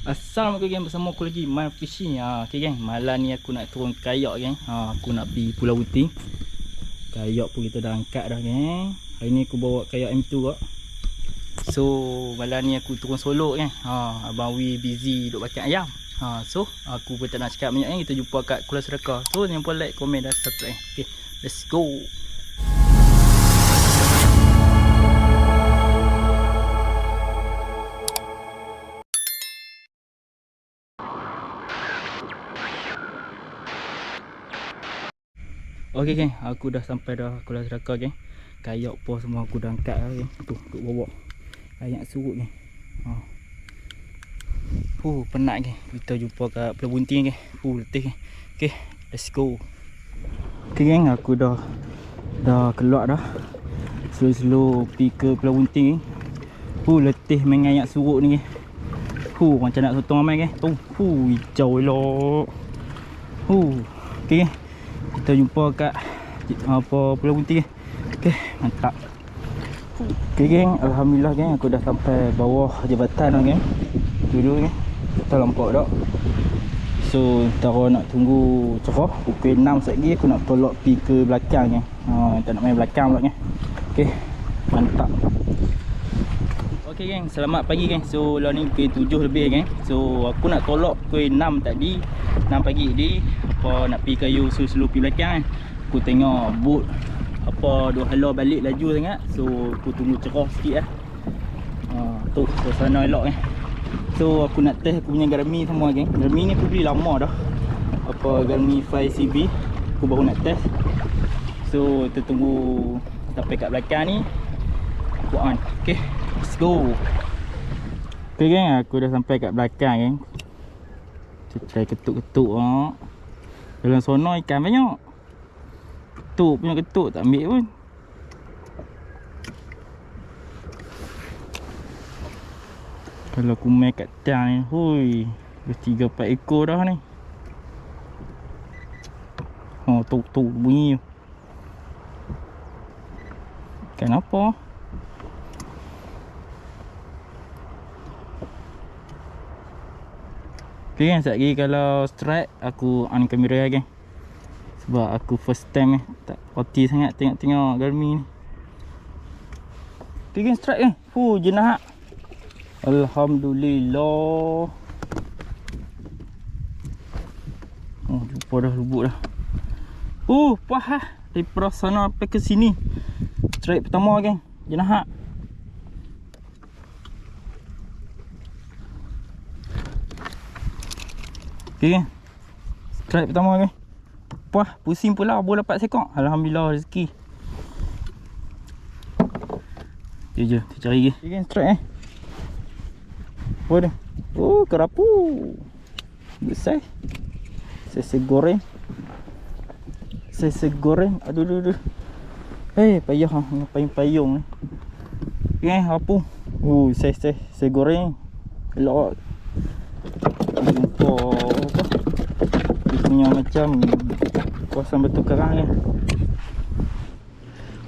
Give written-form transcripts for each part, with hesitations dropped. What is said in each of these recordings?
Assalamualaikum geng, bersama aku lagi My Fishing. Okay geng, malam ni aku nak turun kayak geng. Aku nak pergi Pulau Bunting. Kayak pun kita dah angkat dah geng. Hari ni aku bawa kayak M2 kak. So malam ni aku turun solo geng. Abang Wi busy duk bakar ayam. So aku pun tak nak cakap banyak geng. Kita jumpa kat Kuala Sedekah. So jangan lupa like, komen dan subscribe. Okay, let's go. Okey geng, aku dah sampai dah Kuala Sedekah geng. Kayak pun semua aku dah angkat dah geng. Tu duk bawa ayak surut geng. Penat geng. Kita jumpa kat Pulau Bunting geng. Letih geng. Okey, let's go. Okey geng, aku dah keluar dah. Slow-slow pergi ke Pulau Bunting geng. Letih main ayak surut ni geng. Macam nak sotong ramai geng. Tu, hijau elok. Okey geng. Kita jumpa kat Pulau Bunting geng. Okey, mantap. Okey geng, alhamdulillah geng, aku dah sampai bawah jabatan dah geng. Dulu geng. Kita nampak tak? So, ntar nak tunggu cerah pukul 6 sekejap aku nak tolak pergi ke belakang geng. Tak nak main belakang pula geng. Okey, mantap. Okey geng, selamat pagi geng. So, lah ni pukul 7 lebih geng. So, aku nak tolak pukul 6 tadi. 6 pagi tadi. Nak pergi kayu slow-slow pergi belakang kan. Aku tengok boat duk halau balik laju sangat. So aku tunggu cerah sikit lah. Tu suasana elok kan. So aku nak test aku punya Garmin semua geng. Garmin ni aku beli lama dah. Garmin 5CB. Aku baru nak test. So kita tunggu sampai kat belakang ni. Aku on. Okay, let's go. Okay geng, aku dah sampai kat belakang geng. Kita try ketuk-ketuk dalam sono ikan banyak. Ketuk punya ketuk tak ambil pun. Kalau aku main kat tiang ni, dah 3-4 ekor dah ni. Tu bunyi. Ikan apa? Okay kan, sekejap lagi kalau strike aku on kamera lah geng. Sebab aku first time tak pati sangat tengok Garmin ni. Okay geng, strike geng. Jenah. Alhamdulillah. Jumpa dah lubuk dah. Puas lah. Daripada sana sampai ke sini. Strike pertama geng. Jenah. Okay geng, strike pertama geng. Puas, pusing pula baru dapat sekok. Alhamdulillah rezeki. Kita cari lagi. Okay geng, strike Apa dia? Kerapu. Besar. Sese goreng. Aduh. Payah ngapain payung ni. Okay geng, kerapu. Sese goreng. Elok. Jumpa dia punya macam kawasan batu karang ni.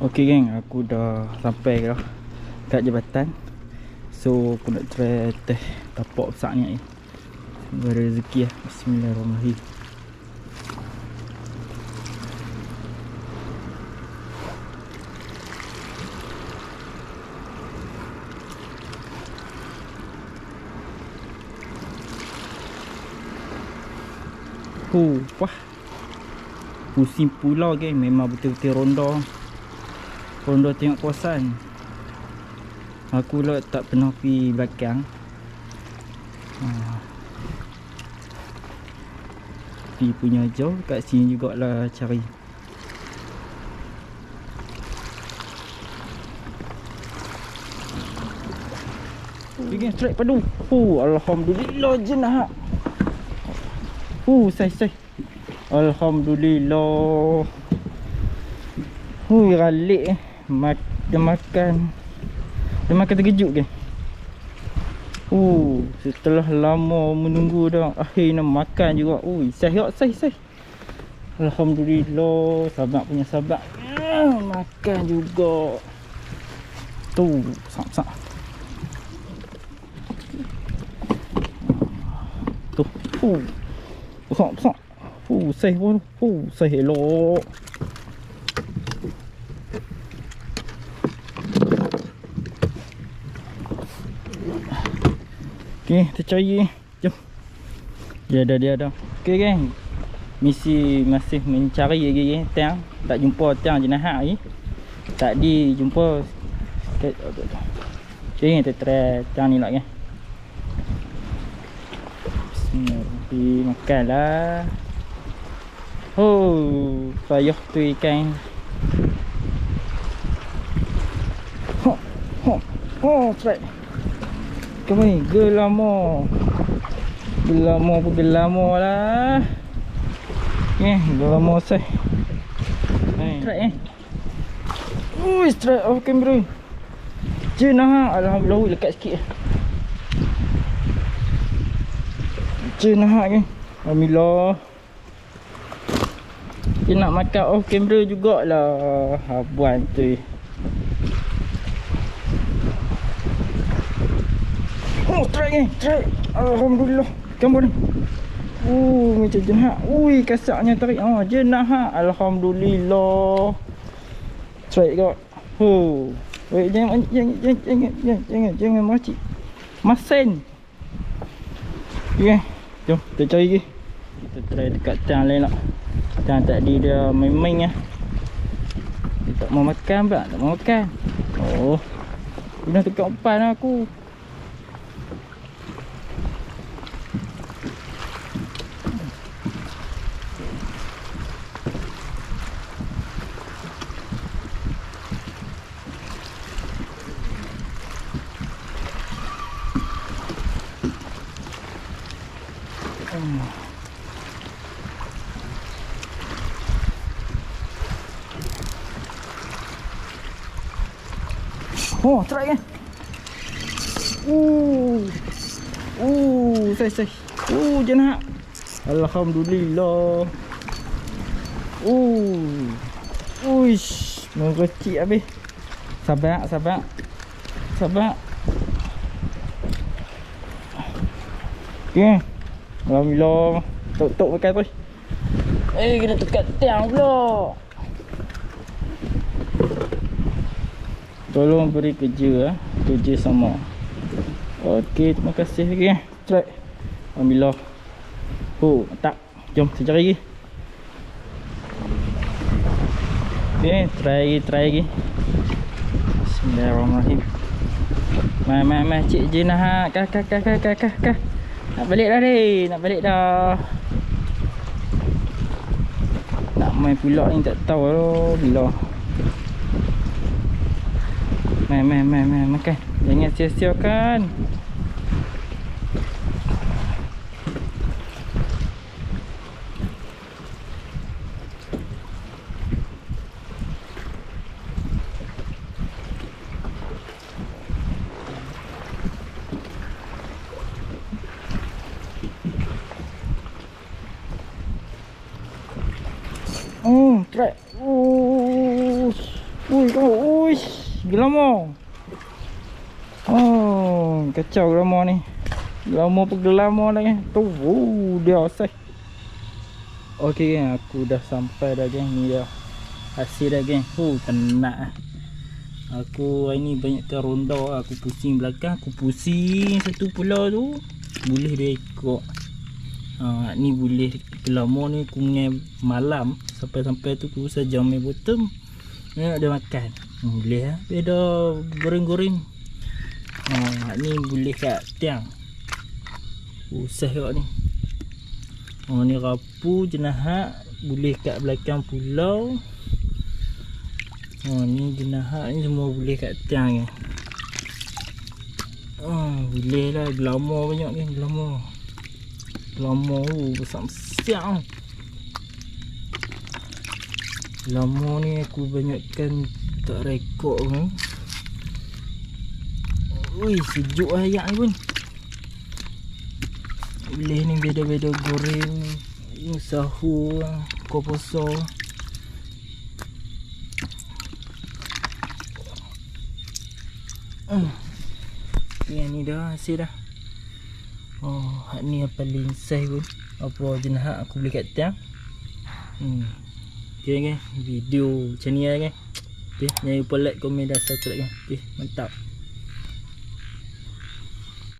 Okey geng, aku dah sampai dah kat jabatan. So aku nak try test tapak besar ni. Semoga ada rezeki lah. Bismillahirrahmanirrahim. Wah, pusing pula geng. Memang betul-betul ronda tengok kawasan. Aku lah tak pernah pergi belakang. Pergi punya jauh. Kat sini jugalah cari. Pergi strike padu. Alhamdulillah jenah. Sai. Alhamdulillah. Ralik Dia makan terkejut ke. Setelah lama menunggu dah, akhirnya makan juga. Sai. Alhamdulillah. Sabar punya sabar. Makan juga. Tu, sak. tu. Besar. Saiz pun. Saiz elok. Okey, kita cari. Jom. Dia ada. Okey geng. Misi masih mencari lagi geng. Tiang. Tak jumpa tiang jenazah lagi. Tadi jumpa sikit. Okey, kita try tiang ni lah geng. Bismillah. Makanlah. Payah tu ikan. Strike. Kamu ni gelamo lah. Gelamo saya. Strike strike off camera. Jenah, alhamdulillah lekat sikit. Jenah kan. Alhamdulillah. Dia nak makan off camera jugalah. Habuan tu. Strike. Alhamdulillah. Gambar ni. Macam jenah. Kasarnya tarik. Jenah. Alhamdulillah. Strike kot. Jangan macik. Masen. Okay. Jom kita cari lagi. Kita try dekat tiang lain lah. Tiang tadi dia main-main lah. Dia tak mau makan pula. Tak mau makan. Dia dah dekat umpan aku. Try kan. Sai. Jenah. Alhamdulillah. Mengecik habis. Sabar. Okay. Alhamdulillah. Tok makan tu. Kena tekat tiang pula. Tolong beri kerja sama. Okey, terima kasih lagi Strike. Alhamdulillah. Tak. Jom kita cari lagi. Okey, try lagi. Bismillahirrahmanirrahim. Mai cik jenah. Kah. Nak balik dah. Nak main pula ni tak tahu bila. Main makan. Jangan sia-siakan. Try. Gelamo. Kacau gelamo ni. Gelamo pegelamo dah kan. Tu dia asal. Okey geng, aku dah sampai dah geng. Ni dah hasil dah geng. Tenang. Aku hari ni banyak teronda. Aku pusing belakang, aku pusing satu pula tu. Boleh dia ikut. Ni boleh gelamo ni aku mengai malam sampai tu aku usah jam main bottom. Ni ada makan. Boleh lah. Beda goreng-goreng. Ni boleh kat tiang. Usah kat ni. Ni rapu jenahak. Boleh kat belakang pulau. Ni jenahak ni semua boleh kat tiang ni. Boleh lah. Gelamo banyak ni. Gelamo besar-besar. Gelamo ni aku banyakkan tak rekod kan. Sejuk ayak ni pun. Boleh ni beda-beda goreng. Sahur, kau puasa. Yang ni dah hasil dah. Oh, hak ni yang paling saiz pun. Apa jenis hak aku beli kat tiang. Okay, video macam ni lah kan. Okay, jangan lupa like, komen dan subscribe kan. Okay, mantap.